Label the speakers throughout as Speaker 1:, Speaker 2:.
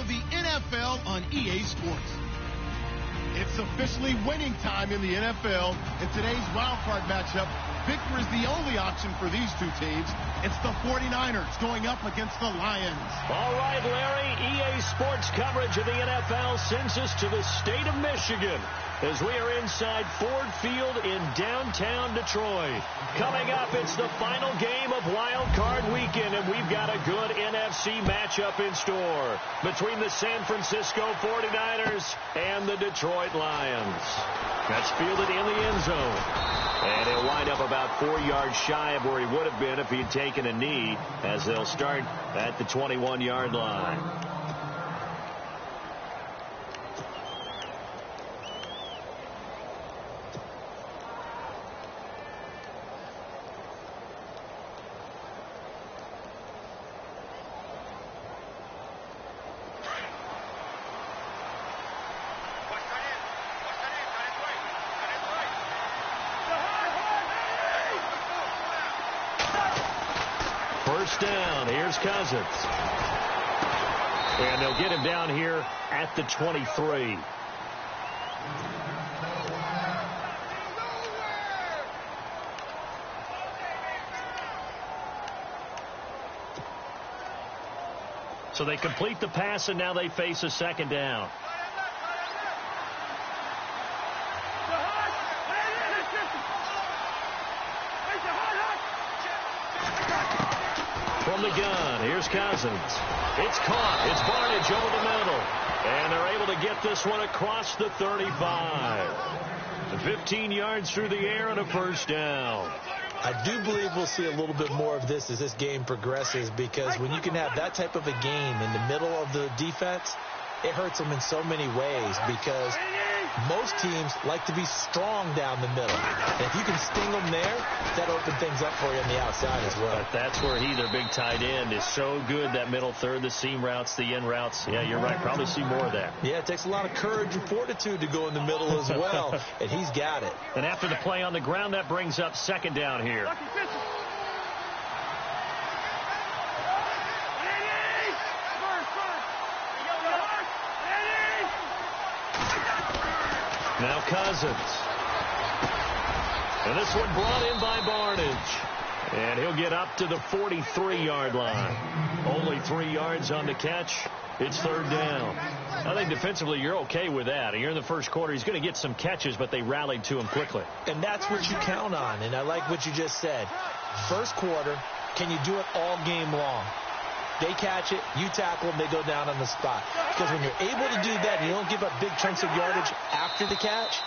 Speaker 1: of the NFL on EA Sports. It's officially winning time in the NFL. In today's Wildcard matchup, victory is the only option for these two teams. It's the 49ers going up against the Lions.
Speaker 2: All right, Larry, EA Sports coverage of the NFL sends us to the state of Michigan as we are inside Ford Field in downtown Detroit. Coming up, it's the final game of Wildcard Weekend, and we've got a good NFC matchup in store between the San Francisco 49ers and the Detroit Lions. That's fielded in the end zone. And he'll wind up about 4 yards shy of where he would have been if he had taken a knee, as they'll start at the 21-yard line. First down. Here's Cousins. And they'll get him down here at the 23. So they complete the pass, and now they face a second down. From the gun, here's Cousins. It's caught. It's Barnidge over the middle. And they're able to get this one across the 35. 15 yards through the air and a first down.
Speaker 3: I do believe we'll see a little bit more of this as this game progresses, because when you can have that type of a game in the middle of the defense, it hurts them in so many ways, because most teams like to be strong down the middle. And if you can sting them there, that opens things up for you on the outside as well.
Speaker 2: But that's where their big tight end, is so good, that middle third, the seam routes, the in routes. Yeah, you're right. Probably see more of that.
Speaker 3: Yeah, it takes a lot of courage and fortitude to go in the middle as well, and he's got it.
Speaker 2: And after the play on the ground, that brings up second down here. Now Cousins. And this one brought in by Barnidge. And he'll get up to the 43-yard line. Only 3 yards on the catch. It's third down. I think defensively you're okay with that. Here in the first quarter, he's going to get some catches, but they rallied to him quickly.
Speaker 3: And that's what you count on. And I like what you just said. First quarter, can you do it all game long? They catch it, you tackle them, they go down on the spot. Because when you're able to do that, and you don't give up big chunks of yardage after the catch,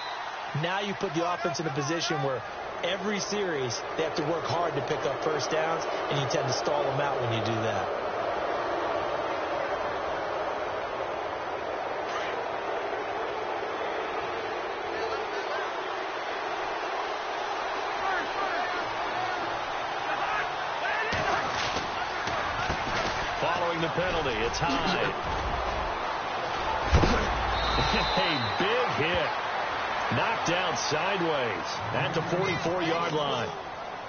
Speaker 3: now you put the offense in a position where every series they have to work hard to pick up first downs, and you tend to stall them out when you do that.
Speaker 2: Following the penalty, it's Hyde. A big hit. Knocked out sideways at the 44-yard line.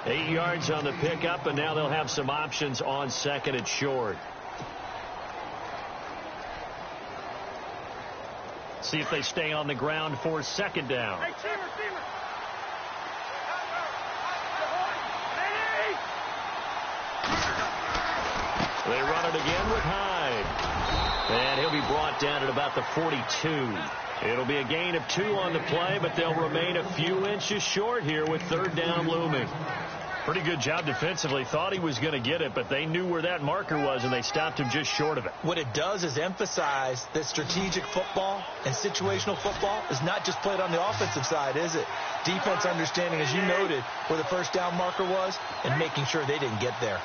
Speaker 2: 8 yards on the pickup, and now they'll have some options on second and short. See if they stay on the ground for second down. They run it again with Hyde. And he'll be brought down at about the 42. It'll be a gain of 2 on the play, but they'll remain a few inches short here with third down looming. Pretty good job defensively. Thought he was going to get it, but they knew where that marker was, and they stopped him just short of it.
Speaker 3: What it does is emphasize that strategic football and situational football is not just played on the offensive side, is it? Defense understanding, as you noted, where the first down marker was and making sure they didn't get there.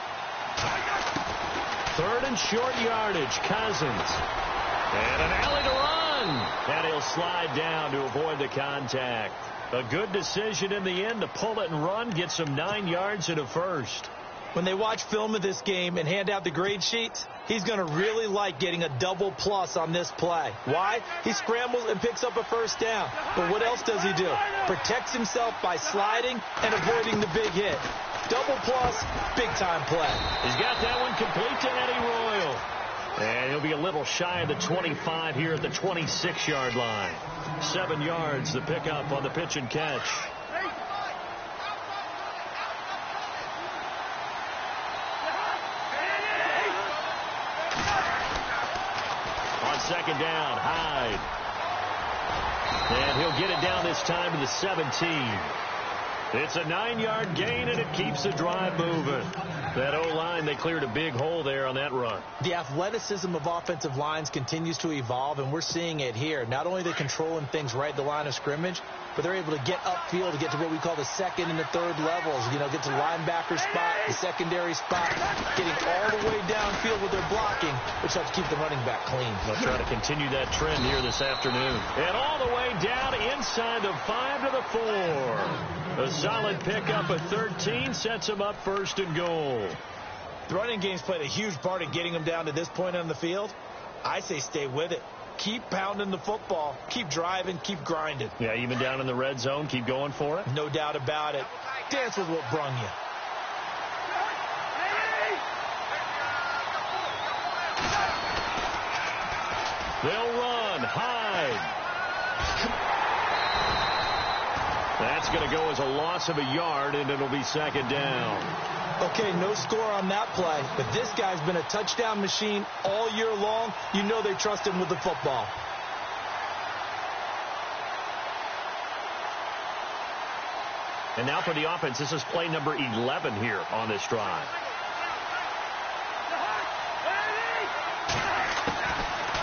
Speaker 2: Third and short yardage, Cousins. And an alley to run. And he'll slide down to avoid the contact. A good decision in the end to pull it and run, get some 9 yards and a first.
Speaker 3: When they watch film of this game and hand out the grade sheets, he's going to really like getting a double plus on this play. Why? He scrambles and picks up a first down. But what else does he do? Protects himself by sliding and avoiding the big hit. Double plus, big-time play.
Speaker 2: He's got that one complete to Eddie Royal. And he'll be a little shy of the 25 here at the 26-yard line. 7 yards, the pickup on the pitch and catch. On second down, Hyde. And he'll get it down this time to the 17. It's a 9-yard gain, and it keeps the drive moving. That O-line, they cleared a big hole there on that run.
Speaker 3: The athleticism of offensive lines continues to evolve, and we're seeing it here. Not only are they controlling things right at the line of scrimmage, but they're able to get upfield to get to what we call the second and the third levels. You know, get to the linebacker spot, the secondary spot, getting all the way downfield with their blocking, which helps keep the running back clean.
Speaker 2: They'll try to continue that trend here this afternoon. And all the way down inside the 5 to the 4. A solid pickup at 13 sets him up first and goal.
Speaker 3: The running game's played a huge part in getting them down to this point on the field. I say stay with it. Keep pounding the football. Keep driving. Keep grinding.
Speaker 2: Yeah, even down in the red zone, keep going for it.
Speaker 3: No doubt about it. Dance with what brung you.
Speaker 2: They'll run. Hyde. That's going to go as a loss of a yard, and it'll be second down.
Speaker 3: Okay, no score on that play, but this guy's been a touchdown machine all year long. You know they trust him with the football.
Speaker 2: And now for the offense, this is play number 11 here on this drive.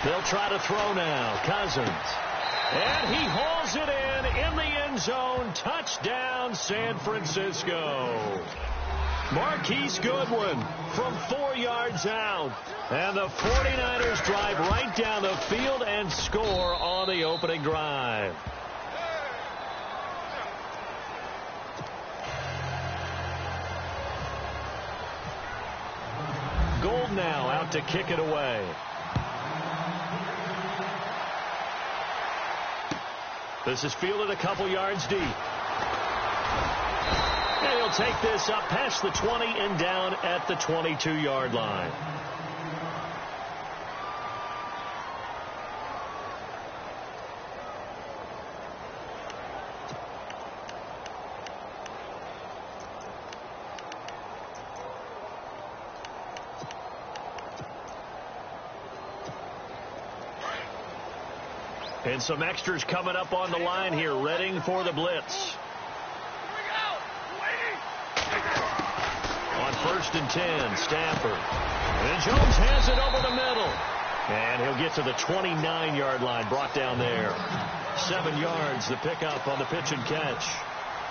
Speaker 2: They'll try to throw now. Cousins. And he hauls it in the end zone. Touchdown, San Francisco. Marquise Goodwin from 4 yards out. And the 49ers drive right down the field and score on the opening drive. Gold now out to kick it away. This is fielded a couple yards deep. And he'll take this up past the 20 and down at the 22-yard line. And some extras coming up on the line here, readying for the blitz. On 1st and 10, Stafford. And Jones has it over the middle. And he'll get to the 29-yard line, brought down there. 7 yards, the pickup on the pitch and catch.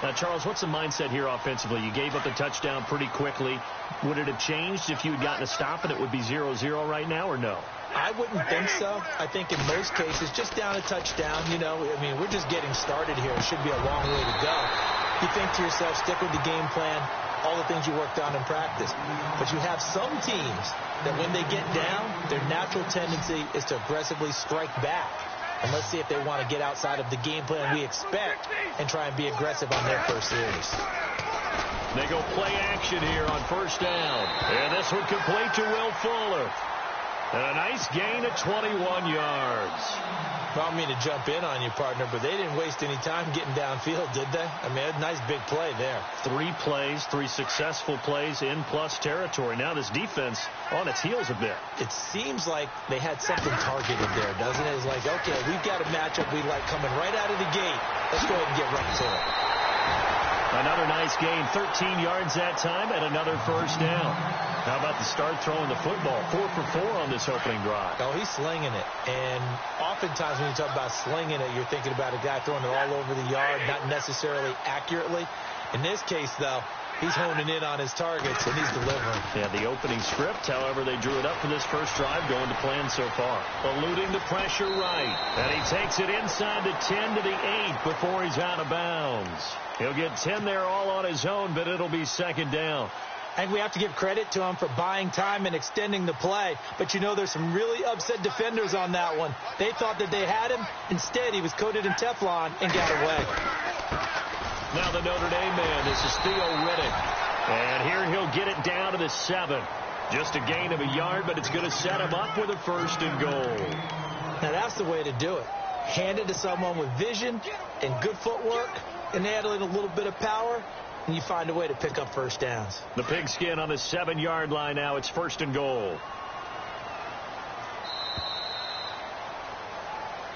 Speaker 2: Now, Charles, what's the mindset here offensively? You gave up a touchdown pretty quickly. Would it have changed if you had gotten a stop and it would be 0-0 right now, or no?
Speaker 3: I wouldn't think so. I think in most cases, just down a touchdown, you know, I mean, we're just getting started here. It should be a long way to go. You think to yourself, stick with the game plan, all the things you worked on in practice. But you have some teams that when they get down, their natural tendency is to aggressively strike back. And let's see if they want to get outside of the game plan we expect and try and be aggressive on their first series.
Speaker 2: They go play action here on 1st down. And this one complete to Will Fuller. And a nice gain of 21 yards.
Speaker 3: I don't mean to jump in on you, partner, but they didn't waste any time getting downfield, did they? I mean, a nice big play there.
Speaker 2: 3 plays, 3 successful plays in plus territory. Now this defense on its heels a bit.
Speaker 3: It seems like they had something targeted there, doesn't it? It's like, okay, we've got a matchup we like coming right out of the gate. Let's go ahead and get right to it.
Speaker 2: Another nice gain, 13 yards that time, and another 1st down. How about the start throwing the football? 4 for 4 on this opening drive.
Speaker 3: Oh, he's slinging it. And oftentimes when you talk about slinging it, you're thinking about a guy throwing it all over the yard, not necessarily accurately. In this case, though, he's honing in on his targets, and he's delivering.
Speaker 2: Yeah, the opening script, however, they drew it up for this first drive, going to plan so far. Eluding the pressure right. And he takes it inside the 10 to the 8 before he's out of bounds. He'll get 10 there all on his own, but it'll be second down.
Speaker 3: I think we have to give credit to him for buying time and extending the play. But, you know, there's some really upset defenders on that one. They thought that they had him. Instead, he was coated in Teflon and got away.
Speaker 2: Now the Notre Dame man. This is Theo Riddick. And here he'll get it down to the 7. Just a gain of a yard, but it's going to set him up with a 1st and goal.
Speaker 3: Now, that's the way to do it. Hand it to someone with vision and good footwork, and add a little bit of power, and you find a way to pick up 1st downs.
Speaker 2: The Pigskin on the 7-yard line now. It's 1st and goal.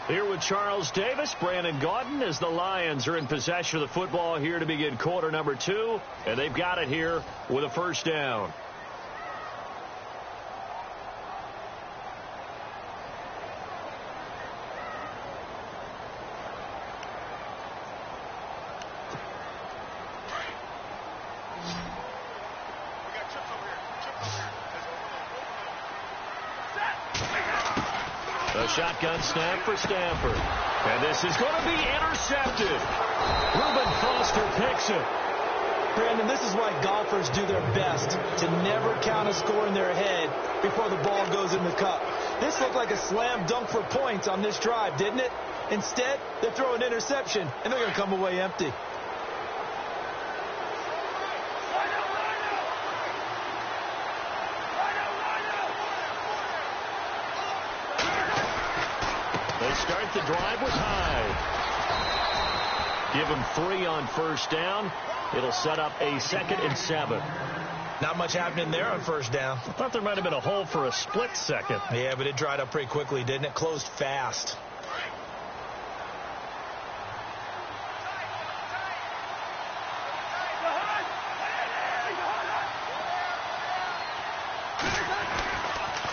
Speaker 2: Here with Charles Davis, Brandon Gaudin, as the Lions are in possession of the football here to begin quarter number 2, and they've got it here with a 1st down. A shotgun snap for Stanford. And this is going to be intercepted. Reuben Foster picks it.
Speaker 3: Brandon, this is why golfers do their best to never count a score in their head before the ball goes in the cup. This looked like a slam dunk for points on this drive, didn't it? Instead, they throw an interception, and they're going to come away empty.
Speaker 2: Start the drive with Hyde. Give him 3 on 1st down. It'll set up a 2nd and 7.
Speaker 3: Not much happening there on 1st down.
Speaker 2: I thought there might have been a hole for a split second.
Speaker 3: Yeah, but it dried up pretty quickly, didn't it? Closed fast.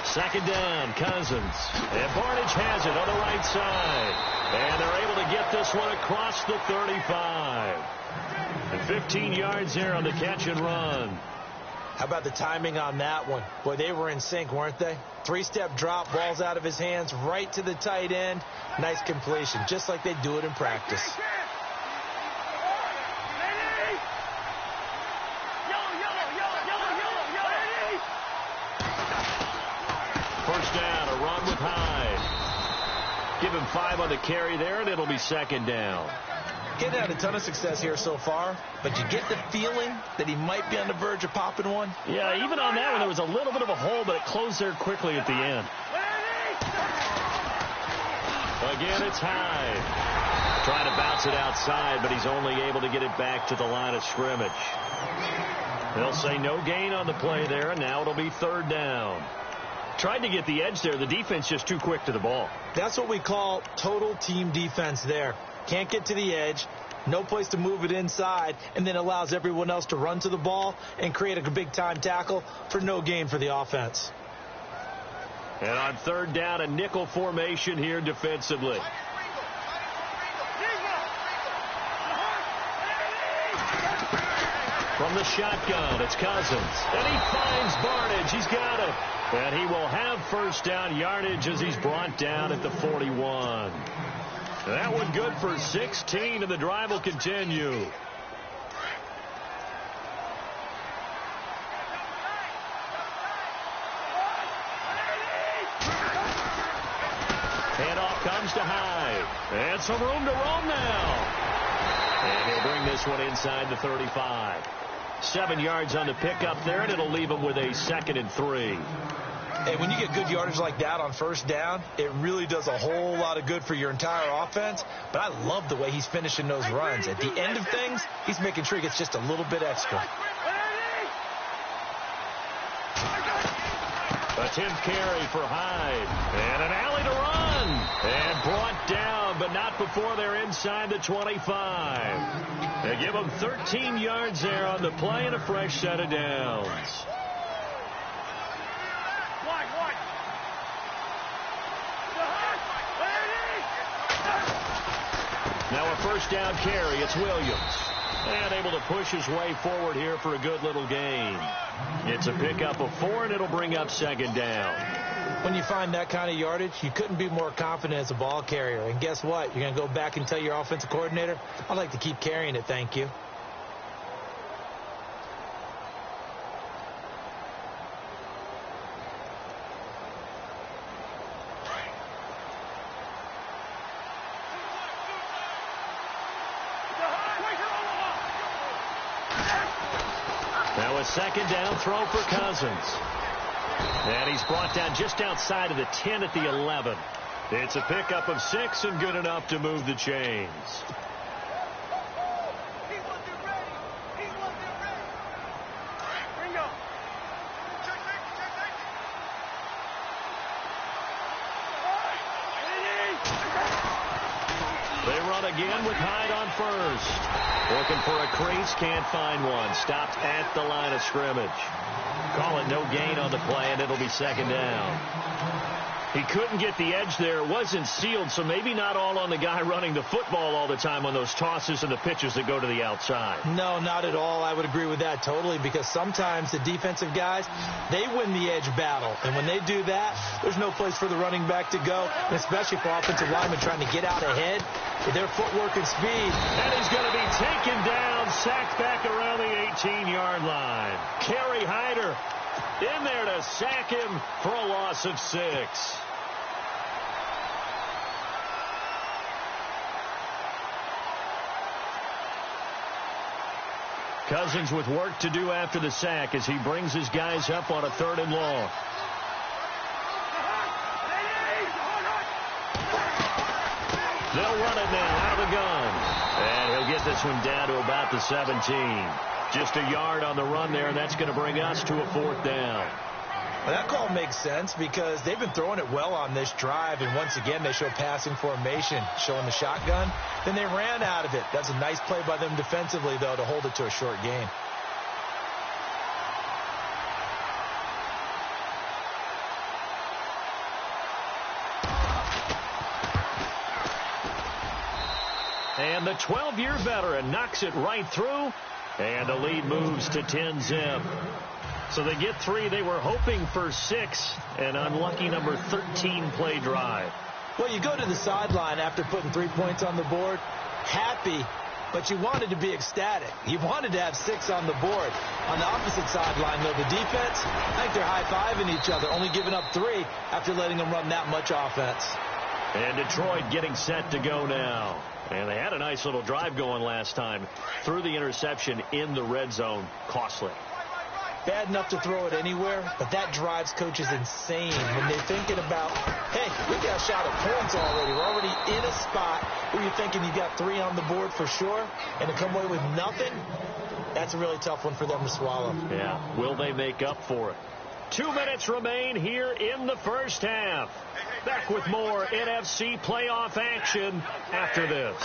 Speaker 2: Second down, Cousins. And Barnidge has it on the right side. And they're able to get this one across the 35. And 15 yards there on the catch and run.
Speaker 3: How about the timing on that one? Boy, they were in sync, weren't they? 3-step drop, balls out of his hands, right to the tight end. Nice completion, just like they do it in practice.
Speaker 2: First down, a run with Hyde. Give him 5 on the carry there, and it'll be 2nd down.
Speaker 3: Getting had a ton of success here so far, but you get the feeling that he might be on the verge of popping one.
Speaker 2: Yeah, even on that one, there was a little bit of a hole, but it closed there quickly at the end. Again, it's Hyde. Trying to bounce it outside, but he's only able to get it back to the line of scrimmage. They'll say no gain on the play there, and now it'll be 3rd down. Tried to get the edge there. The defense just too quick to the ball.
Speaker 3: That's what we call total team defense there. Can't get to the edge, no place to move it inside, and then allows everyone else to run to the ball and create a big-time tackle for no gain for the offense.
Speaker 2: And on 3rd down, a nickel formation here defensively. From the shotgun, it's Cousins. And he finds Barnidge. He's got it. And he will have 1st down yardage as he's brought down at the 41. That one good for 16, and the drive will continue. Handoff comes to Hyde. And some room to roam now. And he'll bring this one inside the 35. 7 yards on the pickup there, and it'll leave him with a 2nd and 3.
Speaker 3: Hey, when you get good yardage like that on 1st down, it really does a whole lot of good for your entire offense. But I love the way he's finishing those runs. At the end of things, he's making sure he gets just a little bit extra.
Speaker 2: A 10th carry for Hyde. And an alley to run. And brought down, but not before they're inside the 25. They give him 13 yards there on the play and a fresh set of downs. Now a 1st down carry. It's Williams. And able to push his way forward here for a good little gain. It's a pickup of 4, and it'll bring up 2nd down.
Speaker 3: When you find that kind of yardage, you couldn't be more confident as a ball carrier. And guess what? You're going to go back and tell your offensive coordinator, I'd like to keep carrying it, thank you.
Speaker 2: Now a 2nd down throw for Cousins. And he's brought down just outside of the 10 at the 11. It's a pickup of 6 and good enough to move the chains. They run again with Hyde on first. Looking for a crease, can't find one. Stopped at the line of scrimmage. Call it no gain on the play, and it'll be second down. He couldn't get the edge there. It wasn't sealed, so maybe not all on the guy running the football all the time on those tosses and the pitches that go to the outside. No, not at all. I would agree with that totally, because sometimes the defensive guys, they win the edge battle. And when they do that, there's no place for the running back to go, and especially for offensive linemen trying to get out ahead with their footwork and speed. And he's going to be taken down, sacked back around the 18-yard line. Kerry Hyder in there to sack him for a loss of 6. Cousins with work to do after the sack as he brings his guys up on a 3rd and long. They'll run it now out of the gun. And he'll get this one down to about the 17. Just a yard on the run there, and that's going to bring us to a 4th down. Well, that call makes sense because they've been throwing it well on this drive, and once again they show passing formation, showing the shotgun. Then they ran out of it. That's a nice play by them defensively, though, to hold it to a short gain. And the 12-year veteran knocks it right through, and the lead moves to 10-zip. So they get 3. They were hoping for 6. An unlucky number 13 play drive. Well, you go to the sideline after putting 3 points on the board, happy, but you wanted to be ecstatic. You wanted to have 6 on the board. On the opposite sideline, though, the defense, I think they're high-fiving each other, only giving up 3 after letting them run that much offense. And Detroit getting set to go now. And they had a nice little drive going last time. Threw the interception in the red zone. Costly. Bad enough to throw it anywhere, but that drives coaches insane when they're thinking about, hey, we got a shot at points already. We're already in a spot where you're thinking you got 3 on the board for sure, and to come away with nothing, that's a really tough one for them to swallow. Yeah, will they make up for it? 2 minutes remain here in the first half. Back with more NFC playoff action after this.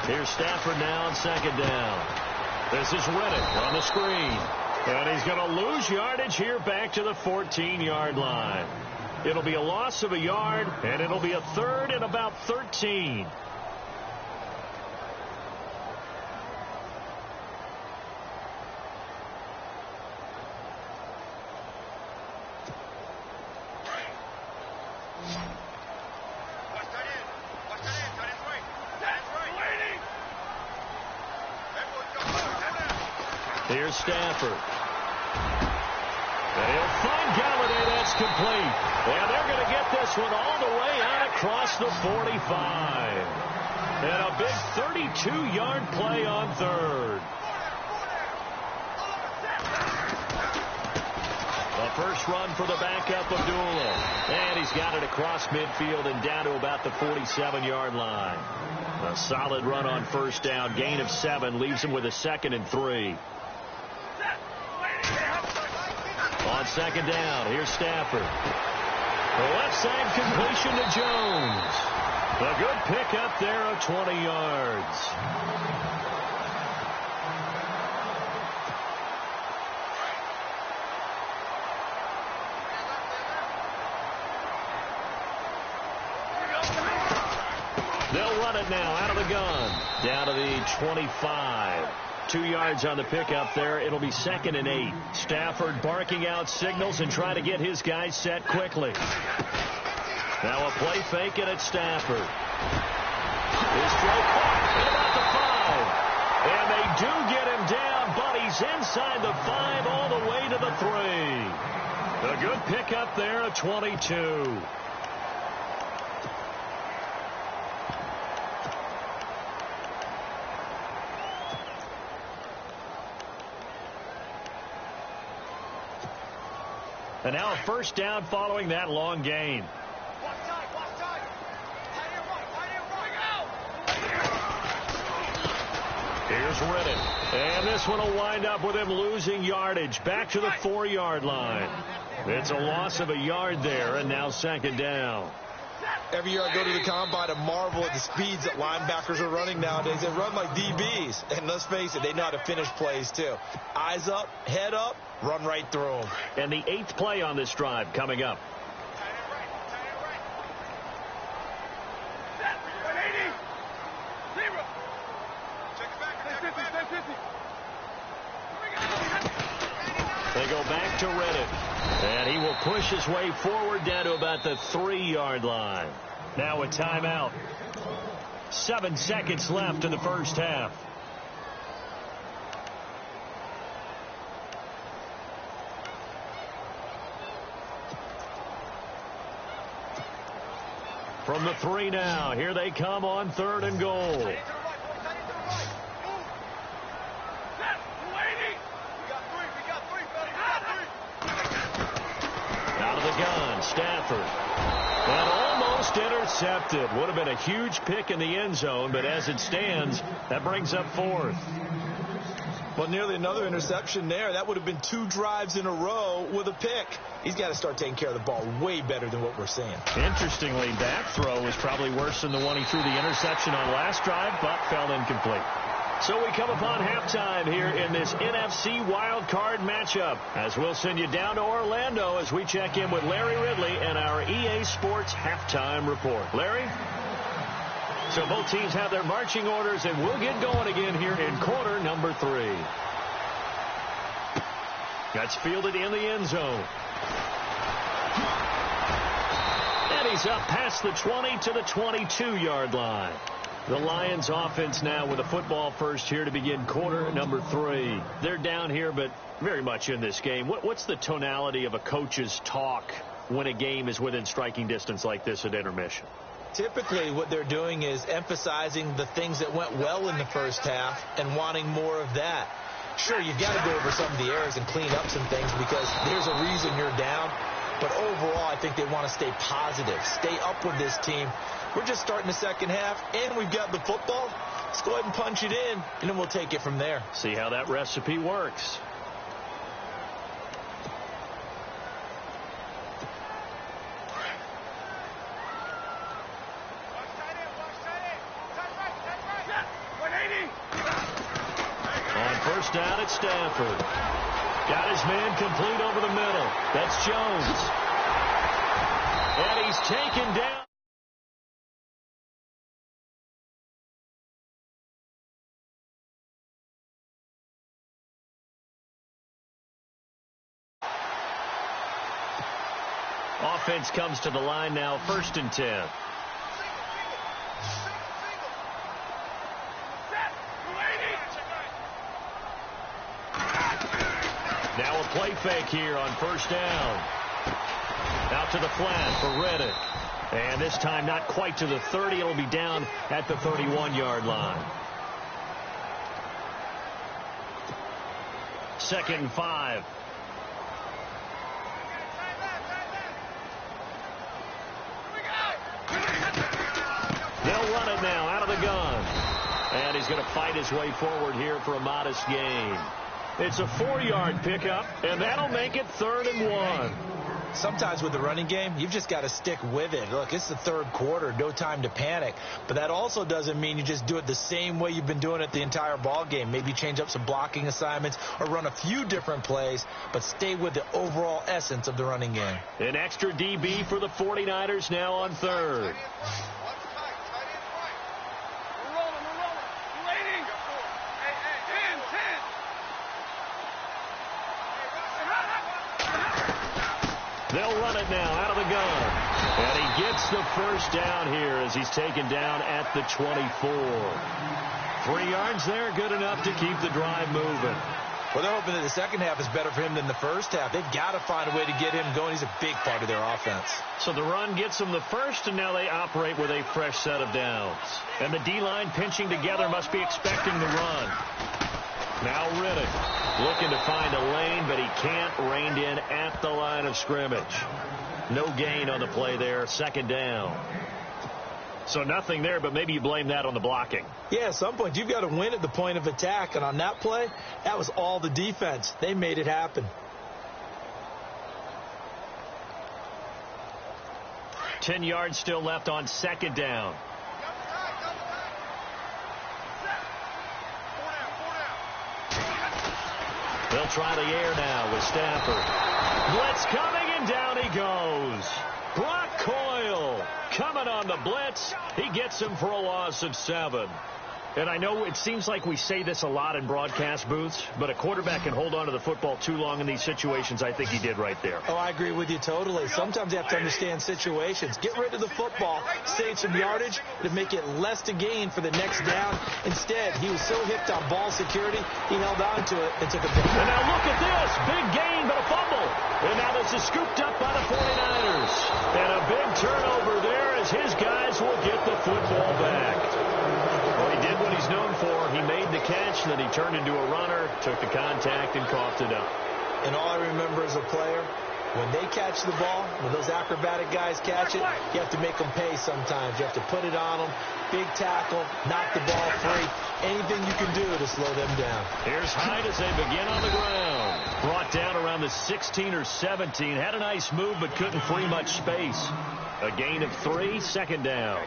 Speaker 2: Here's Stafford now on 2nd down. This is Riddick on the screen. And he's going to lose yardage here back to the 14-yard line. It'll be a loss of a yard, and it'll be a 3rd and about 13. Here's Stafford. And he'll find Galladay. That's complete. And they're going to get this one all the way out across the 45. And a big 32-yard play on 3rd. The first run for the backup, Abdullah. And he's got it across midfield and down to about the 47-yard line. A solid run on 1st down. Gain of 7 leaves him with a 2nd and 3. On 2nd down, here's Stafford. The left side completion to Jones. A good pickup there of 20 yards. They'll run it now out of the gun. Down to the 25. 2 yards on the pickup there. It'll be 2nd and 8. Stafford barking out signals and trying to get his guys set quickly. Now a play fake, and it's Stafford. His throw at about the 5. And they do get him down, but he's inside the 5 all the way to the 3. A good pickup there at 22. And now a first down following that long gain. Here's Riddick. And this one will wind up with him losing yardage. Back to the 4-yard line. It's a loss of a yard there, and now second down.
Speaker 3: Every year I go to the combine and marvel at the speeds that linebackers are running nowadays. They run like DBs. And let's face it, they know how to finish plays too. Eyes up, head up, run right through them.
Speaker 2: And the 8th play on this drive coming up. They go back to Riddick. And he will push his way forward down to about the 3-yard line. Now a timeout. 7 seconds left in the first half. From the 3 now. Here they come on 3rd and goal. Out of the gun, Stafford. And almost intercepted. Would have been a huge pick in the end zone, but as it stands, that brings up 4th.
Speaker 3: Well, nearly another interception there. That would have been 2 drives in a row with a pick. He's got to start taking care of the ball way better than what we're seeing.
Speaker 2: Interestingly, that throw was probably worse than the one he threw the interception on last drive, but fell incomplete. So we come upon halftime here in this NFC Wildcard matchup, as we'll send you down to Orlando as we check in with Larry Ridley and our EA Sports halftime report. Larry? So both teams have their marching orders, and we'll get going again here in quarter number 3. That's fielded in the end zone. And he's up past the 20 to the 22-yard line. The Lions offense now with a football first here to begin quarter number 3. They're down here, but very much in this game. What's the tonality of a coach's talk when a game is within striking distance like this at intermission?
Speaker 3: Typically, what they're doing is emphasizing the things that went well in the first half and wanting more of that. Sure, you've got to go over some of the errors and clean up some things because there's a reason you're down. But overall, I think they want to stay positive, stay up with this team. We're just starting the second half, and we've got the football. Let's go ahead and punch it in, and then we'll take it from there.
Speaker 2: See how that recipe works. On first down, it's Stafford. Got his man complete over the middle. That's Jones. And he's taken down. Offense comes to the line now, 1st and 10. Now a play fake here on first down. Out to the flat for Riddick. And this time not quite to the 30. It'll be down at the 31-yard line. 2nd and 5. They'll run it now out of the gun. And he's going to fight his way forward here for a modest gain. It's a 4-yard pickup, and that'll make it 3rd and 1.
Speaker 3: Sometimes with the running game, you've just got to stick with it. Look, it's the 3rd quarter, no time to panic. But that also doesn't mean you just do it the same way you've been doing it the entire ball game. Maybe change up some blocking assignments or run a few different plays, but stay with the overall essence of the running game.
Speaker 2: An extra DB for the 49ers now on 3rd. They'll run it now out of the gun. And he gets the first down here as he's taken down at the 24. 3 yards there, good enough to keep the drive moving.
Speaker 3: Well, they're hoping that the second half is better for him than the first half. They've got to find a way to get him going. He's a big part of their offense.
Speaker 2: So the run gets them the first, and now they operate with a fresh set of downs. And the D-line pinching together must be expecting the run. Now Riddick looking to find a lane, but he can't. Reined in at the line of scrimmage. No gain on the play there. Second down. So nothing there, but maybe you blame that on the blocking.
Speaker 3: Yeah, at some point you've got to win at the point of attack, and on that play, that was all the defense. They made it happen.
Speaker 2: 10 yards still left on second down. They'll try the air now with Stafford. Blitz coming, and down he goes. Brock Coyle coming on the blitz. He gets him for a loss of 7. And I know it seems like we say this a lot in broadcast booths, but a quarterback can hold on to the football too long in these situations. I think he did right there.
Speaker 3: Oh, I agree with you totally. Sometimes you have to understand situations. Get rid of the football, save some yardage to make it less to gain for the next down. Instead, he was so hipped on ball security, he held on to it and took a big hit.
Speaker 2: And now look at this. Big gain, but a fumble. And now this is scooped up by the 49ers. And a big turnover there as his guys will get the football back. Well, he did what he's known for. He made the catch, then he turned into a runner, took the contact, and coughed it up.
Speaker 3: And all I remember as a player, when they catch the ball, when those acrobatic guys catch it, you have to make them pay sometimes. You have to put it on them, big tackle, knock the ball free, anything you can do to slow them down.
Speaker 2: Here's Hyde as they begin on the ground. Brought down around the 16 or 17. Had a nice move, but couldn't free much space. A gain of 3, second down.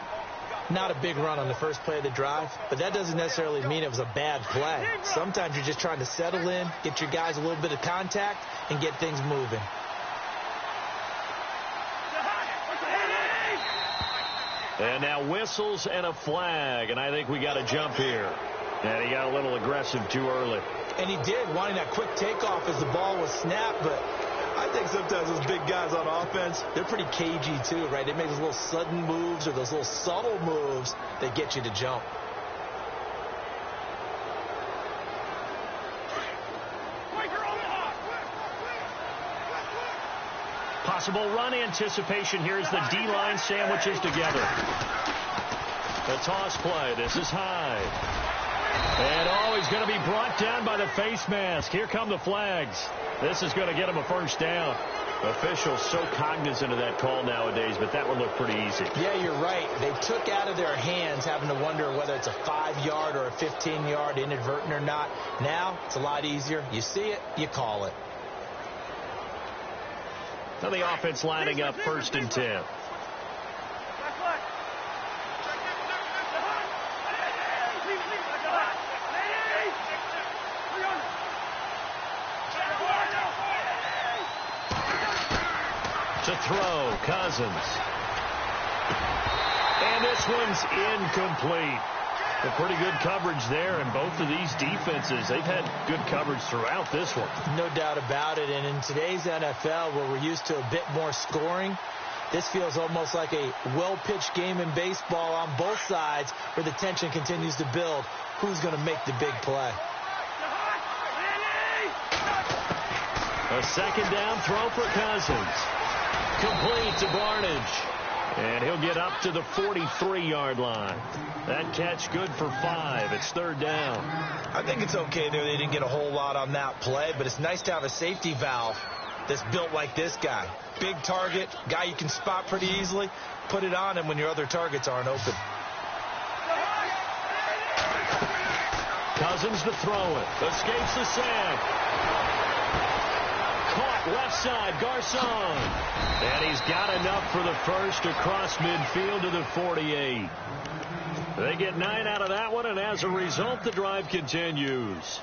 Speaker 3: Not a big run on the first play of the drive, but that doesn't necessarily mean it was a bad play. Sometimes you're just trying to settle in, get your guys a little bit of contact, and get things moving.
Speaker 2: And now whistles and a flag, and I think we got a jump here. And he got a little aggressive too early.
Speaker 3: And he did, wanting that quick takeoff as the ball was snapped, but I think sometimes those big guys on offense, they're pretty cagey too, right? They make those little sudden moves or those little subtle moves that get you to jump.
Speaker 2: Possible run anticipation here as the D-line sandwiches together. The toss play. This is Hyde. And oh, he's going to be brought down by the face mask. Here come the flags. This is going to get him a first down. Officials so cognizant of that call nowadays, but that one looked pretty easy.
Speaker 3: Yeah, you're right. They took out of their hands having to wonder whether it's a 5-yard or a 15-yard inadvertent or not. Now, it's a lot easier. You see it, you call it.
Speaker 2: Now the offense lining up 1st and 10. To throw, Cousins. And this one's incomplete. A pretty good coverage there, and both of these defenses, they've had good coverage throughout this one.
Speaker 3: No doubt about it, and in today's NFL, where we're used to a bit more scoring, this feels almost like a well-pitched game in baseball on both sides where the tension continues to build. Who's going to make the big play?
Speaker 2: A second down throw for Cousins. Complete to Barnage. And he'll get up to the 43-yard line. That catch good for 5. It's 3rd down.
Speaker 3: I think it's okay there. They didn't get a whole lot on that play, but it's nice to have a safety valve that's built like this guy. Big target, guy you can spot pretty easily. Put it on him when your other targets aren't open.
Speaker 2: Cousins to throw it. Escapes the sack. Caught left side, Garcon. And he's got enough for the first across midfield to the 48. They get 9 out of that one, and as a result, the drive continues.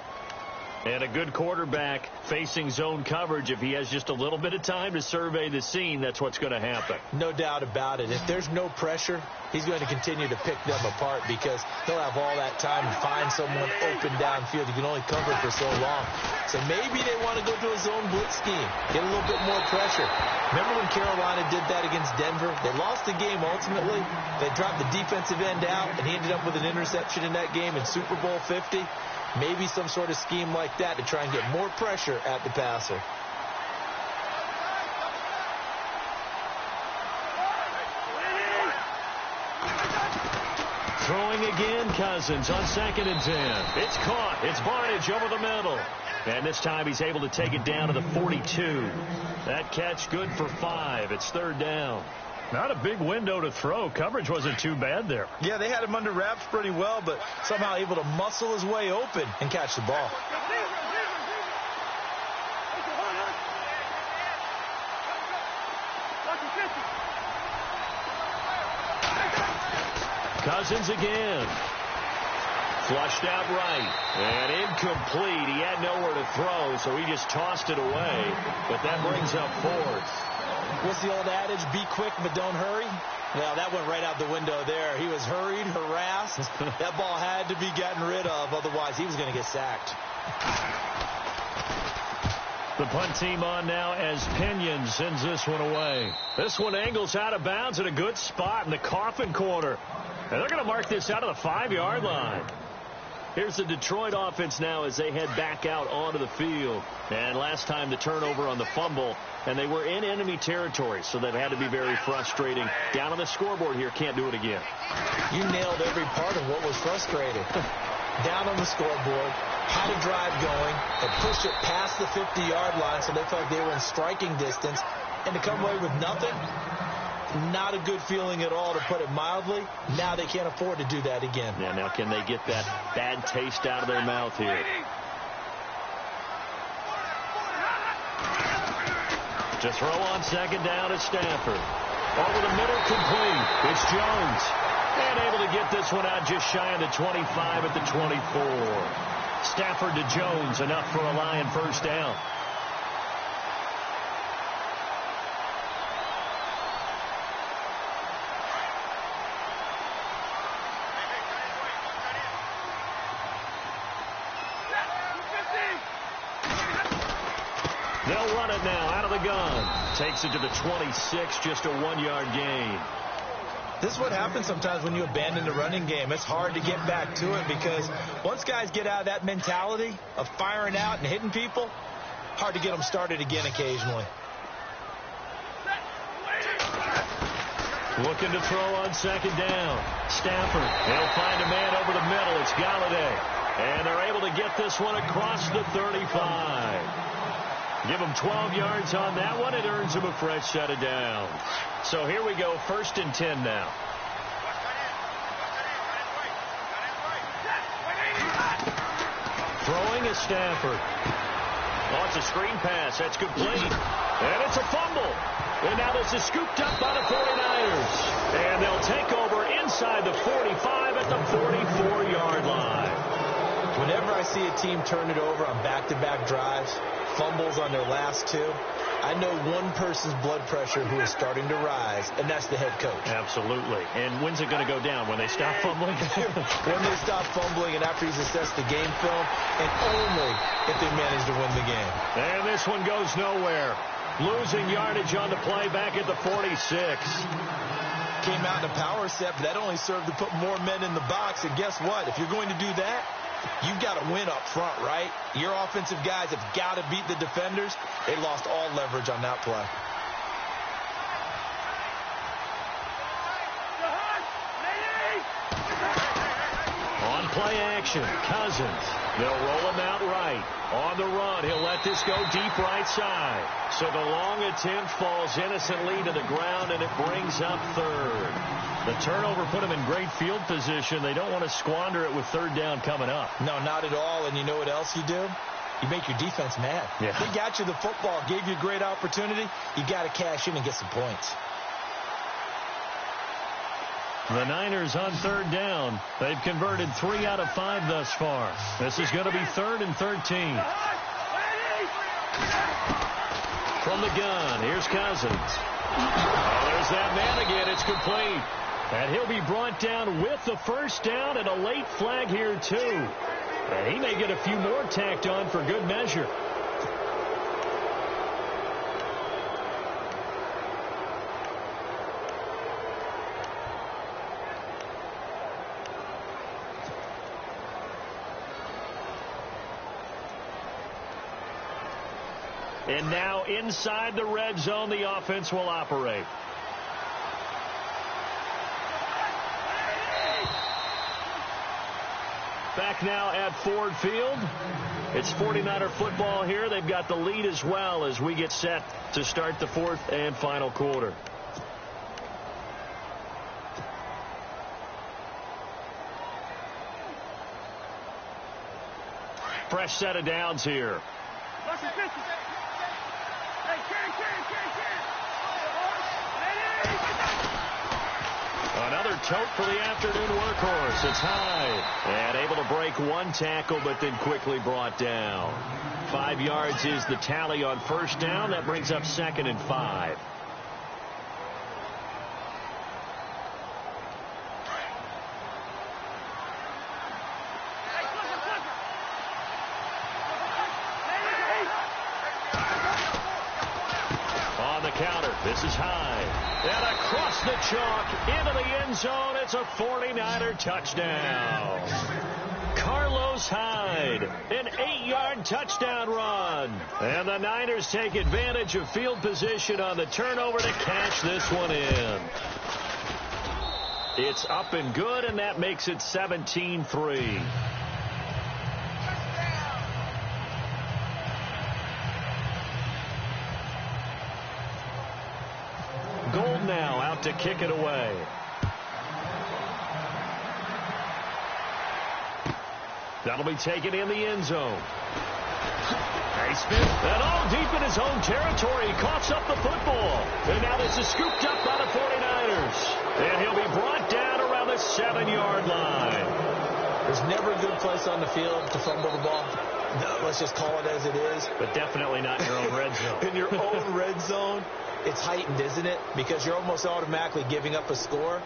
Speaker 2: And a good quarterback facing zone coverage. If he has just a little bit of time to survey the scene, that's what's going to happen.
Speaker 3: No doubt about it. If there's no pressure, he's going to continue to pick them apart because he'll have all that time to find someone open downfield. You can only cover for so long. So maybe they want to go to a zone blitz scheme, get a little bit more pressure. Remember when Carolina did that against Denver? They lost the game ultimately. They dropped the defensive end out, and he ended up with an interception in that game in Super Bowl 50. Maybe some sort of scheme like that to try and get more pressure at the passer.
Speaker 2: Throwing again, Cousins on 2nd and 10. It's caught. It's Barnidge over the middle. And this time he's able to take it down to the 42. That catch good for 5. It's 3rd down.
Speaker 4: Not a big window to throw. Coverage wasn't too bad there.
Speaker 3: Yeah, they had him under wraps pretty well, but somehow able to muscle his way open and catch the ball.
Speaker 2: Cousins again. Flushed out right. And incomplete. He had nowhere to throw, so he just tossed it away. But that brings up 4th.
Speaker 3: What's the old adage? Be quick, but don't hurry? Well, that went right out the window there. He was hurried, harassed. That ball had to be gotten rid of. Otherwise, he was going to get sacked.
Speaker 2: The punt team on now as Pinion sends this one away. This one angles out of bounds at a good spot in the coffin corner. And they're going to mark this out of the 5-yard line. Here's the Detroit offense now as they head back out onto the field. And last time the turnover on the fumble, and they were in enemy territory, so that had to be very frustrating. Down on the scoreboard here, can't do it again.
Speaker 3: You nailed every part of what was frustrating. Down on the scoreboard, had a drive going, and pushed it past the 50-yard line so they felt like they were in striking distance, and to come away with nothing, not a good feeling at all, to put it mildly. Now they can't afford to do that again.
Speaker 2: Yeah, now can they get that bad taste out of their mouth here? To throw on 2nd down at Stafford. Over the middle, complete. It's Jones. And able to get this one out just shy of the 25 at the 24. Stafford to Jones, enough for a Lion 1st down. They'll run it now out of the gun. Takes it to the 26, just a 1-yard gain.
Speaker 3: This is what happens sometimes when you abandon the running game. It's hard to get back to it because once guys get out of that mentality of firing out and hitting people, hard to get them started again occasionally.
Speaker 2: Looking to throw on 2nd down. Stafford. They'll find a man over the middle. It's Galladay. And they're able to get this one across the 35. Give them 12 yards on that one. It earns them a fresh set of downs. So here we go, 1st and 10 now. Throwing is Stafford. Oh, it's a screen pass. That's complete. And it's a fumble. And now this is scooped up by the 49ers. And they'll take over inside the 45 at the 44-yard line.
Speaker 3: Whenever I see a team turn it over on back-to-back drives, fumbles on their last 2, I know one person's blood pressure who is starting to rise, and that's the head coach.
Speaker 2: Absolutely. And when's it going to go down? When they stop fumbling?
Speaker 3: When they stop fumbling and after he's assessed the game film, and only if they manage to win the game.
Speaker 2: And this one goes nowhere. Losing yardage on the play back at the 46.
Speaker 3: Came out in a power set, but that only served to put more men in the box. And guess what? If you're going to do that, you've got to win up front, right? Your offensive guys have got to beat the defenders. They lost all leverage on that play.
Speaker 2: On play action, Cousins. They'll roll him out right. On the run, he'll let this go deep right side. So the long attempt falls innocently to the ground, and it brings up 3rd. The turnover put them in great field position. They don't want to squander it with 3rd down coming up.
Speaker 3: No, not at all. And you know what else you do? You make your defense mad.
Speaker 2: Yeah.
Speaker 3: They got you the football, gave you a great opportunity. You got to cash in and get some points.
Speaker 2: The Niners on 3rd down. They've converted 3 out of 5 thus far. This is going to be 3rd and 13. From the gun, here's Cousins. Oh, there's that man again. It's complete. And he'll be brought down with the 1st down and a late flag here, too. And he may get a few more tacked on for good measure. And now inside the red zone, the offense will operate. Back now at Ford Field. It's 49er football here. They've got the lead as well as we get set to start the fourth and final quarter. Fresh set of downs here. Another tote for the afternoon workhorse. It's high. And able to break one tackle, but then quickly brought down. 5 yards is the tally on first down. That brings up 2nd and 5. On the counter, this is high. And across the chalk into the end zone. It's a 49er touchdown. Carlos Hyde, an 8-yard touchdown run. And the Niners take advantage of field position on the turnover to cash this one in. It's up and good, and that makes it 17-3. Gold now out to kick it away. That'll be taken in the end zone. Smith, and all deep in his own territory. He coughs up the football. And now this is scooped up by the 49ers. And he'll be brought down around the 7-yard line.
Speaker 3: There's never a good place on the field to fumble the ball. No, let's just call it as it is.
Speaker 2: But definitely not in your own red zone.
Speaker 3: In your own red zone, it's heightened, isn't it? Because you're almost automatically giving up a score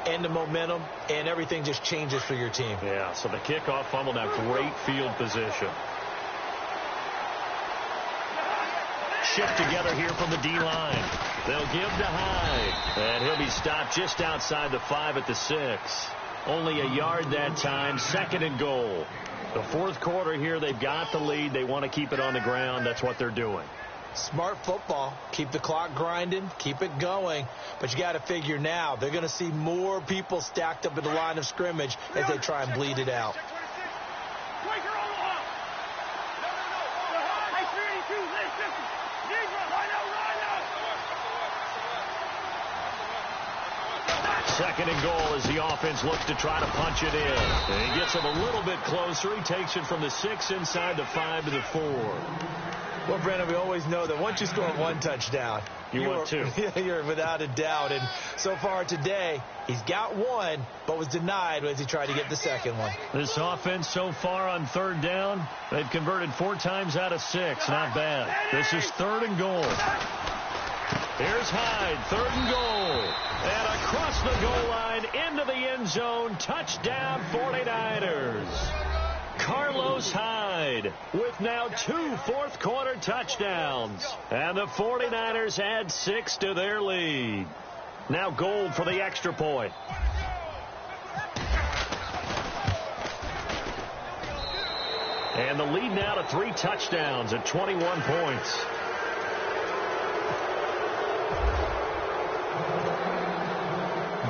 Speaker 3: and the momentum, and everything just changes for your team.
Speaker 2: Yeah, so the kickoff fumble, now great field position. Shift together here from the D-line. They'll give to Hyde. And he'll be stopped just outside the 5 at the 6. Only a yard that time. 2nd and goal. The fourth quarter here, they've got the lead. They want to keep it on the ground. That's what they're doing.
Speaker 3: Smart football. Keep the clock grinding. Keep it going. But you got to figure now they're going to see more people stacked up at the line of scrimmage as they try and bleed it out.
Speaker 2: Second and goal as the offense looks to try to punch it in. And he gets him a little bit closer. He takes it from the 6 inside the 5 to the 4.
Speaker 3: Well, Brandon, we always know that once you score one touchdown,
Speaker 2: you're 2.
Speaker 3: You're without a doubt. And so far today, he's got one, but was denied as he tried to get the second one.
Speaker 2: This offense so far on 3rd down, they've converted 4 times out of 6. Not bad. This is 3rd and goal. Here's Hyde, 3rd and goal. And across the goal line into the end zone. Touchdown 49ers. Carlos Hyde with now 2 fourth-quarter touchdowns. And the 49ers add 6 to their lead. Now Gold for the extra point. And the lead now to 3 touchdowns at 21 points.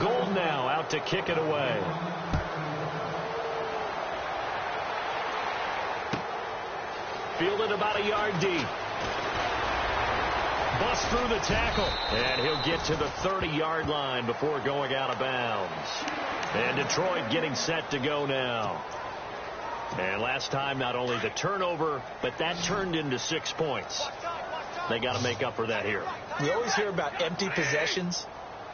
Speaker 2: Gold now out to kick it away. Fielded about a yard deep. Bust through the tackle. And he'll get to the 30-yard line before going out of bounds. And Detroit getting set to go now. And last time, not only the turnover, but that turned into 6 points. They got to make up for that here.
Speaker 3: We always hear about empty possessions,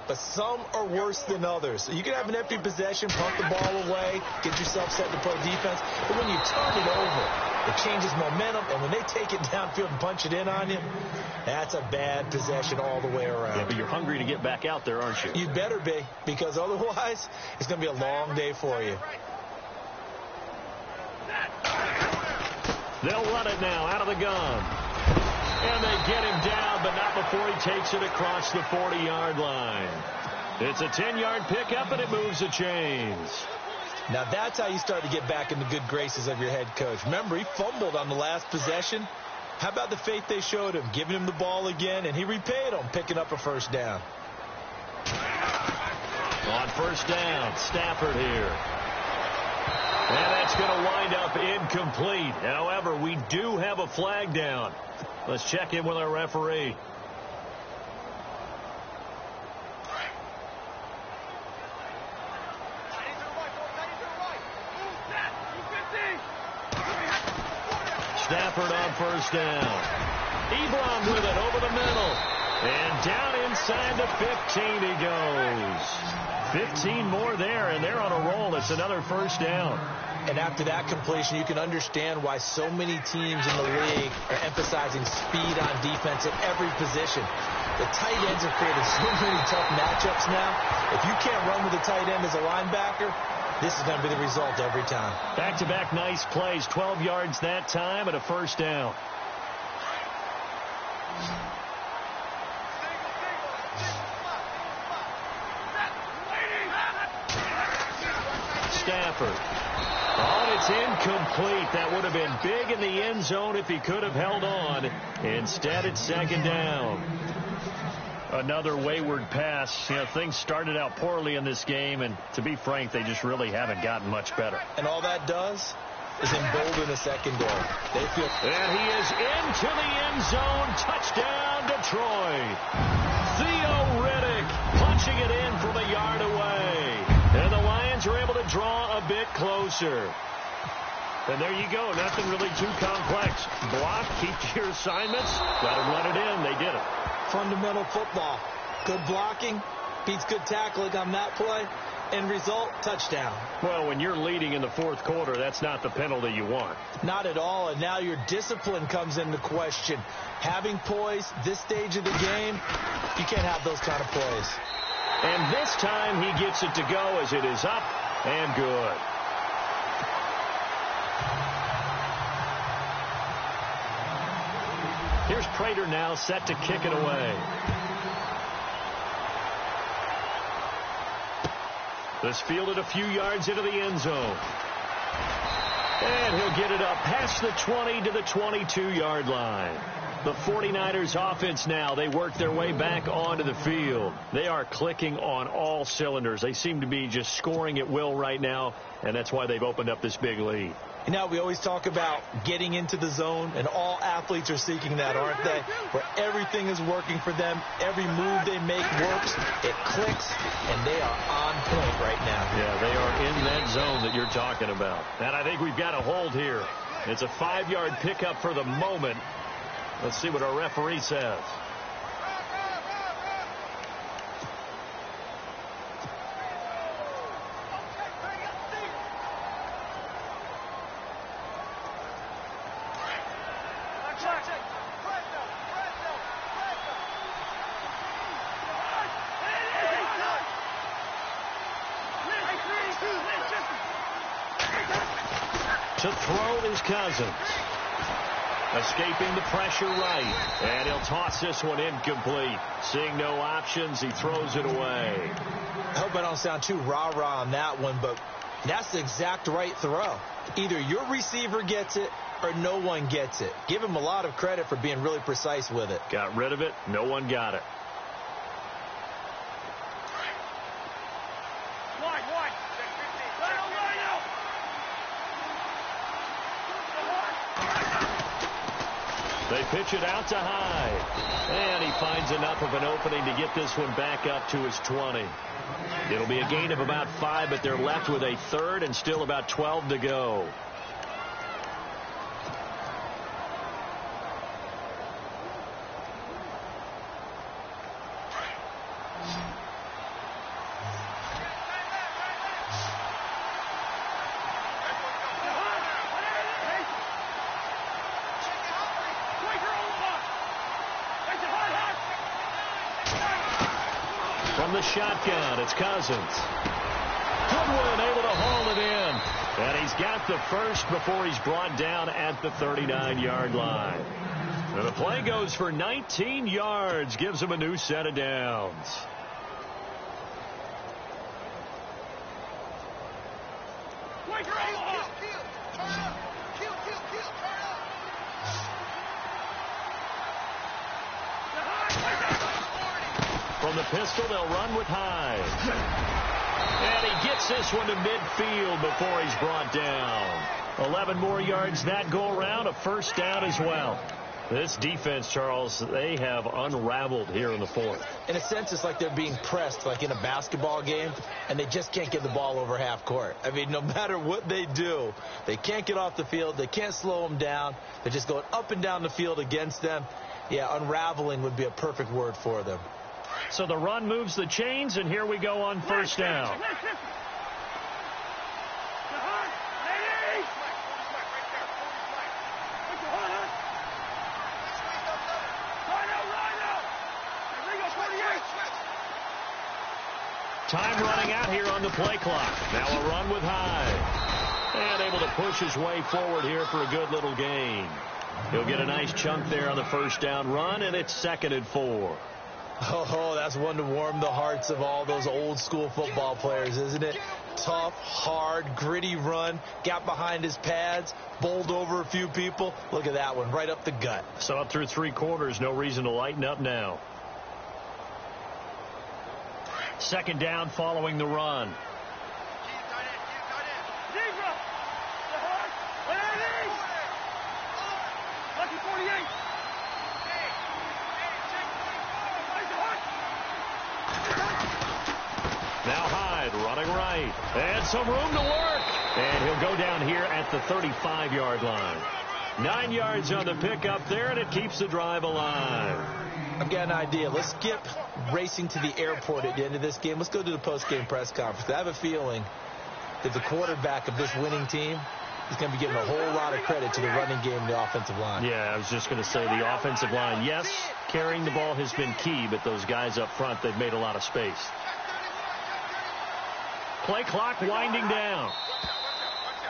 Speaker 3: but some are worse than others. So you can have an empty possession, pump the ball away, get yourself set to play defense. But when you turn it over, it changes momentum. And when they take it downfield and punch it in on you, that's a bad possession all the way around.
Speaker 2: Yeah, but you're hungry to get back out there, aren't you?
Speaker 3: You better be, because otherwise it's going to be a long day for you.
Speaker 2: They'll run it now out of the gun. And they get him down, but not before he takes it across the 40-yard line. It's a 10-yard pickup, and it moves the chains.
Speaker 3: Now that's how you start to get back in the good graces of your head coach. Remember, he fumbled on the last possession. How about the faith they showed him, giving him the ball again, and he repaid them, picking up a first down.
Speaker 2: On first down, Stafford here. And that's going to wind up incomplete. However, we do have a flag down. Let's check in with our referee. Stafford on first down. Ebron with it over the middle. And down inside the 15 he goes. 15 more there, and they're on a roll. It's another first down.
Speaker 3: And after that completion, you can understand why so many teams in the league are emphasizing speed on defense at every position. The tight ends have created so many tough matchups now. If you can't run with a tight end as a linebacker, this is going to be the result every time.
Speaker 2: Back-to-back nice plays. 12 yards that time and a first down. Stafford. Oh, it's incomplete. That would have been big in the end zone if he could have held on. Instead, it's second down. Another wayward pass. You know, things started out poorly in this game, and to be frank, they just really haven't gotten much better.
Speaker 3: And all that does is embolden the secondary. They feel.
Speaker 2: And he is into the end zone. Touchdown, Detroit. Theo Riddick punching it in from a yard away. And the Lions are able to draw a bit closer. And there you go. Nothing really too complex. Block, keep to your assignments. Let them run it in. They did it.
Speaker 3: Fundamental football. Good blocking beats good tackling on that play. End result, touchdown.
Speaker 2: Well, when you're leading in the fourth quarter, that's not the penalty you want.
Speaker 3: Not at all, and now your discipline comes into question. Having poise this stage of the game, you can't have those kind of plays.
Speaker 2: And this time he gets it to go as it is up and good. Here's Prater now set to kick it away. This fielded a few yards into the end zone. And he'll get it up past the 20 to the 22-yard line. The 49ers offense now, they work their way back onto the field. They are clicking on all cylinders. They seem to be just scoring at will right now, and that's why they've opened up this big lead.
Speaker 3: You know, we always talk about getting into the zone, and all athletes are seeking that, aren't they? Where everything is working for them. Every move they make works. It clicks, and they are on point right now.
Speaker 2: Yeah, they are in that zone that you're talking about. And I think we've got a hold here. It's a 5-yard pickup for the moment. Let's see what our referee says. To throw is Cousins. Escaping the pressure right. And he'll toss this one incomplete. Seeing no options, he throws it away.
Speaker 3: I hope I don't sound too rah-rah on that one, but that's the exact right throw. Either your receiver gets it or no one gets it. Give him a lot of credit for being really precise with it.
Speaker 2: Got rid of it. No one got it. They pitch it out to Hyde. And he finds enough of an opening to get this one back up to his 20. It'll be a gain of about 5, but they're left with a third and still about 12 to go. From the shotgun, it's Cousins. Goodwin able to haul it in. And he's got the first before he's brought down at the 39-yard line. And the play goes for 19 yards, gives him a new set of downs. From the pistol, they'll run with Hyde. And he gets this one to midfield before he's brought down. 11 more yards that go around, a first down as well. This defense, Charles, they have unraveled here in the fourth.
Speaker 3: In a sense, it's like they're being pressed like in a basketball game, and they just can't get the ball over half court. I mean, no matter what they do, they can't get off the field. They can't slow them down. They're just going up and down the field against them. Yeah, unraveling would be a perfect word for them.
Speaker 2: So the run moves the chains, and here we go on first down. Time running out here on the play clock. Now a run with Hyde. And able to push his way forward here for a good little gain. He'll get a nice chunk there on the first down run, and it's 2nd and 4.
Speaker 3: Oh, that's one to warm the hearts of all those old school football players, isn't it? Tough, hard, gritty run. Got behind his pads, bowled over a few people. Look at that one, right up the gut.
Speaker 2: So up through 3 quarters, no reason to lighten up now. 2nd down following the run. Now Hyde running right. And some room to work. And he'll go down here at the 35-yard line. 9 yards on the pickup there, and it keeps the drive alive.
Speaker 3: I've got an idea. Let's skip racing to the airport at the end of this game. Let's go to the post-game press conference. I have a feeling that the quarterback of this winning team is going to be giving a whole lot of credit to the running game and the offensive line.
Speaker 2: Yeah, I was just going to say the offensive line, yes, carrying the ball has been key, but those guys up front, they've made a lot of space. Play clock winding down.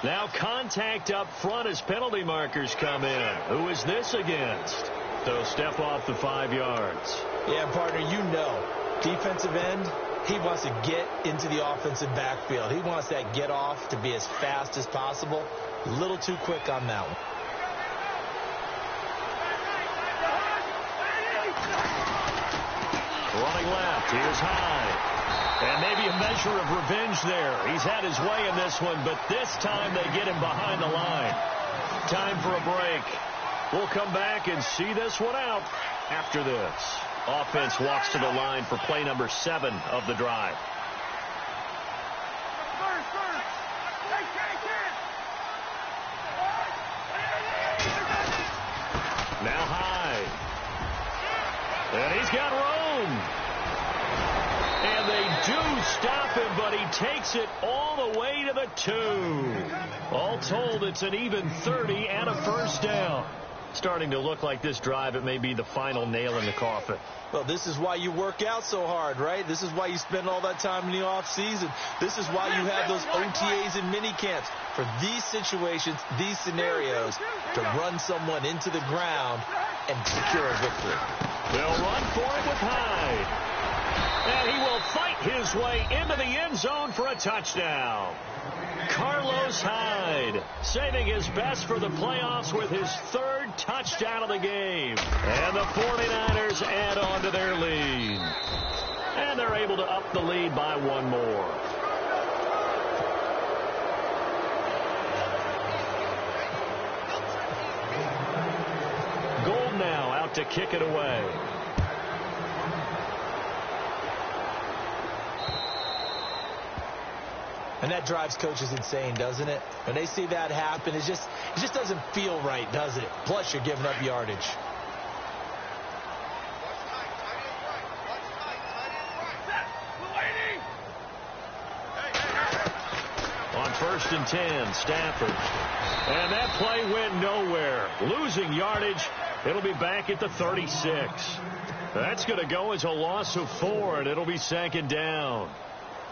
Speaker 2: Now contact up front as penalty markers come in. Who is this against? So step off the 5 yards.
Speaker 3: Yeah, partner, you know, defensive end, he wants to get into the offensive backfield. He wants that get off to be as fast as possible. A little too quick on that one.
Speaker 2: Running left, here's Hyde. And maybe a measure of revenge there. He's had his way in this one, but this time they get him behind the line. Time for a break. We'll come back and see this one out after this. Offense walks to the line for play number 7 of the drive. Now Hyde. And he's got room. And they do stop him, but he takes it all the way to the 2. All told, it's an even 30 and a first down. Starting to look like this drive, it may be the final nail in the coffin.
Speaker 3: Well, this is why you work out so hard, right? This is why you spend all that time in the offseason. This is why you have those OTAs and mini camps. For these situations, these scenarios, to run someone into the ground and secure a victory.
Speaker 2: They'll run for it with Hyde. And he will fight his way into the end zone for a touchdown. Carlos Hyde saving his best for the playoffs with his 3rd touchdown of the game. And the 49ers add on to their lead. And they're able to up the lead by 1 more. Gold now out to kick it away.
Speaker 3: And that drives coaches insane, doesn't it? When they see that happen, it just doesn't feel right, does it? Plus, you're giving up yardage.
Speaker 2: On 1st and 10, Stafford. And that play went nowhere. Losing yardage. It'll be back at the 36. That's going to go as a loss of 4, and it'll be 2nd down.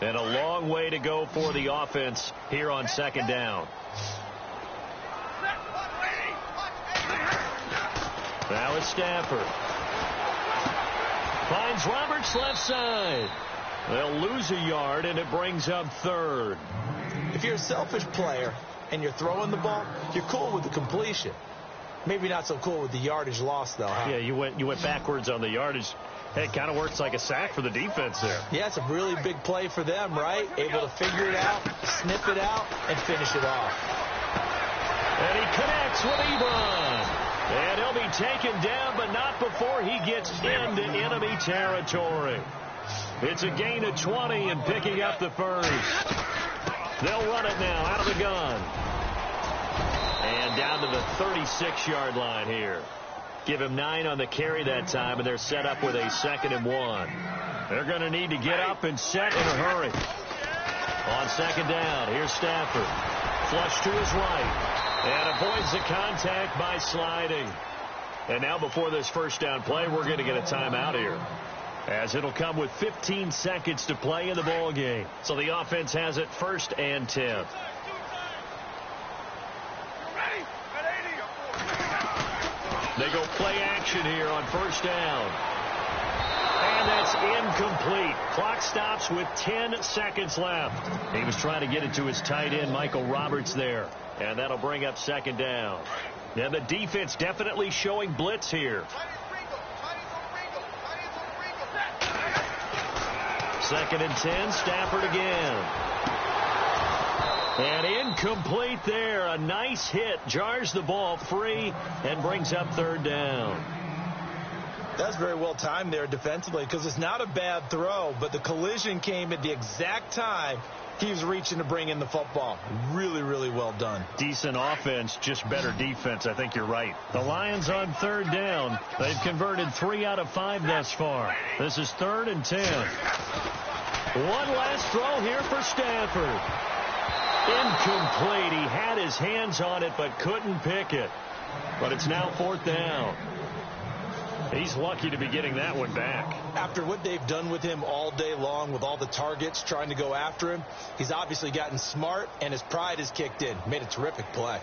Speaker 2: And a long way to go for the offense here on 2nd down. Now it's Stafford. Finds Roberts left side. They'll lose a yard, and it brings up 3rd.
Speaker 3: If you're a selfish player and you're throwing the ball, you're cool with the completion. Maybe not so cool with the yardage loss, though, huh?
Speaker 4: Yeah, you went backwards on the yardage. Hey, it kind of works like a sack for the defense there.
Speaker 3: Yeah, it's a really big play for them, right? Able to figure it out, snip it out, and finish it off.
Speaker 2: And he connects with Ebron. And he'll be taken down, but not before he gets into enemy territory. It's a gain of 20 and picking up the first. They'll run it now out of the gun. And down to the 36-yard line here. Give him 9 on the carry that time, and they're set up with a 2nd and 1. They're going to need to get up and set in a hurry. On 2nd down, here's Stafford. Flush to his right. And avoids the contact by sliding. And now before this first down play, we're going to get a timeout here, as it'll come with 15 seconds to play in the ball game. So the offense has it 1st and 10. They go play action here on 1st down. And that's incomplete. Clock stops with 10 seconds left. He was trying to get it to his tight end, Michael Roberts, there. And that'll bring up 2nd down. And the defense definitely showing blitz here. 2nd and 10, Stafford again. And incomplete there. A nice hit. Jars the ball free and brings up 3rd down.
Speaker 3: That's very well timed there defensively, because it's not a bad throw, but the collision came at the exact time he was reaching to bring in the football. Really, really well done.
Speaker 4: Decent offense, just better defense. I think you're right. The Lions on 3rd down. They've converted 3 out of 5 thus far. This is 3rd and 10.
Speaker 2: One last throw here for Stafford. Incomplete. He had his hands on it but couldn't pick it. But it's now 4th down.
Speaker 4: He's lucky to be getting that one back.
Speaker 3: After what they've done with him all day long, with all the targets trying to go after him, he's obviously gotten smart, and his pride has kicked in. Made a terrific play.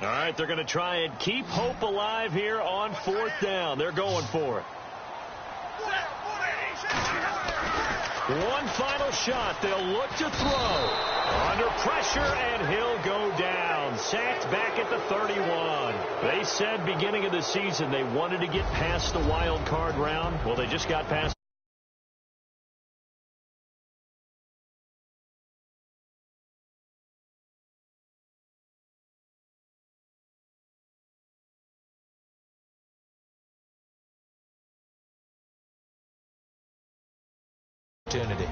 Speaker 2: All right, they're going to try and keep hope alive here on 4th down. They're going for it. One final shot. They'll look to throw. Under pressure, and he'll go down. Sacked back at the 31. They said beginning of the season they wanted to get past the wild card round. Well, they just got past
Speaker 3: opportunity.